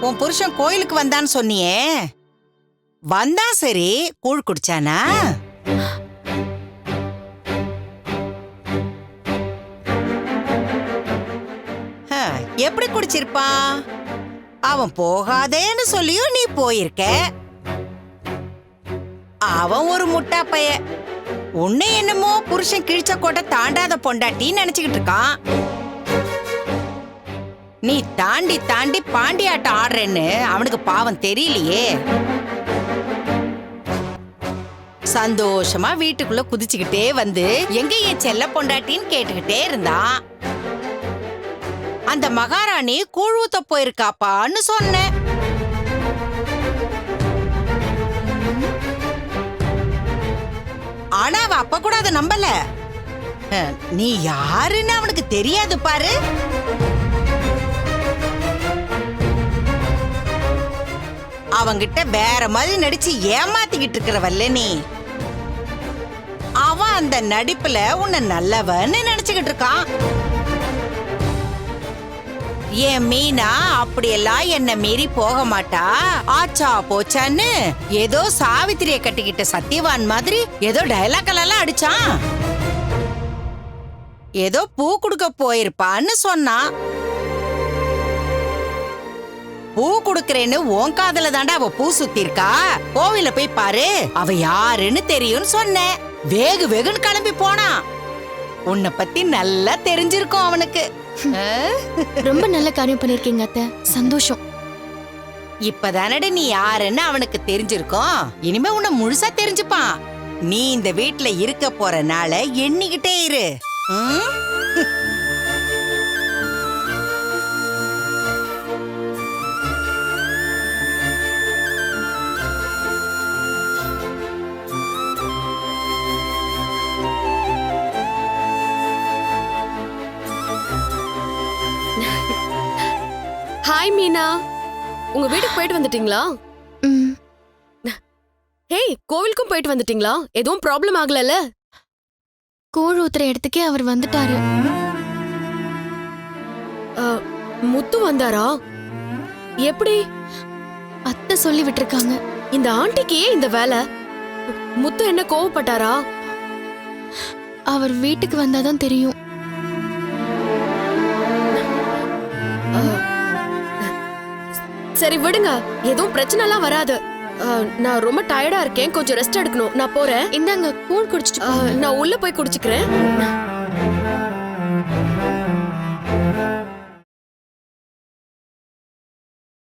உன் புருஷன் கோயிலுக்கு வந்தான்னு சொன்னியே, வந்தா சரி, கூழ் குடிச்சானா? எப்படி குடிச்சிருப்பான்? அவன் போகாதேன்னு சொல்லியும் நீ போயிருக்க. அவன் ஒரு முட்டா பைய. உன்னை என்னமோ புருஷன் கிழிச்ச கோட்டை தாண்டாத பொண்டாட்டின்னு நினைச்சுக்கிட்டு இருக்கான். நீ தாண்டி தாண்டி பாண்டியாட்டம் ஆடுறேன்னு அவனுக்கு பாவம் தெரியலையே. சந்தோஷமா வீட்டுக்குள்ள குதிச்சுக்கிட்டே வந்து எங்க என் செல்ல பொண்டாட்டின்னு கேட்டுக்கிட்டே இருந்தான். அந்த மகாராணி கூழ் ஊத்த போயிருக்காப்பான்னு சொன்னேன். ஆனா அவ அப்ப கூட அதை நம்பல. நீ யாருன்னு அவனுக்கு தெரியாது பாரு. அவங்கிட்ட வேற மாதிரி நடிச்சு ஏமாத்திக்கிட்டு இருக்கிறவல்ல நீ. அவன் அந்த நடிப்புல உன்னை நல்லவன்னு நினைச்சுக்கிட்டு இருக்கான். என் மீனா அப்படியெல்லாம் என்ன மீறி போக மாட்டா, ஆச்சா போச்சான்னு ஏதோ சாவித்திரிய கட்டிக்கிட்ட சத்தியவான் மாதிரி ஏதோ டயலாக் எல்லாம் அடிச்சான். ஏதோ பூ கொடுக்க போயிருப்பான்னு சொன்னான். பூ குடுக்கறேன்னு உன் காதுல தாண்டா அவ பூ சுத்தி இருக்கா. கோவில போய் பாரு, அவ யாருன்னு தெரியும்னு சொன்ன. வேகு வெகுன்னு கிளம்பி போனா. உன்னை பத்தி நல்லா தெரிஞ்சிருக்கும் அவனுக்கு. ரொம்ப நல்ல காரியம் பண்ணிருக்கீங்க அத்தை, சந்தோஷம். இப்பதானட நீ யாருன்னு அவனுக்கு தெரிஞ்சிருக்கும். இனிமே உன்னை முழுசா தெரிஞ்சுப்பான். நீ இந்த வீட்டுல இருக்க போற நாள எண்ணிக்கிட்டே இரு. ஹாய் மீனா, உங்க வீட்டுக்கு போயிட்டு வந்துட்டீங்களா? ஹேய், கோவிலுக்கும் போயிட்டு வந்துட்டீங்களா? எதுவும் ப்ராப்ளம் ஆகலல? கூழ் ஊத்துற இடத்துக்கே அவர் வந்துட்டாரு. முத்து வந்தாரா? எப்படி? அத்தை சொல்லி விட்டுருக்காங்க. இந்த ஆண்டிக்கு ஏன் இந்த வேலை? முத்து என்ன கோவப்பட்டாரா? அவர் வீட்டுக்கு வந்தாதான் தெரியும். சரி விடுங்க, எதுவும் பிரச்சனை எல்லாம் வராது. நான் ரொம்ப டயர்டா இருக்கேன், கொஞ்சம் ரெஸ்ட் எடுக்கணும். நான் போறேன். இந்தாங்க கூழ் குடிச்சிட்டு நான் உள்ள போய் குடிச்சுக்கிறேன்.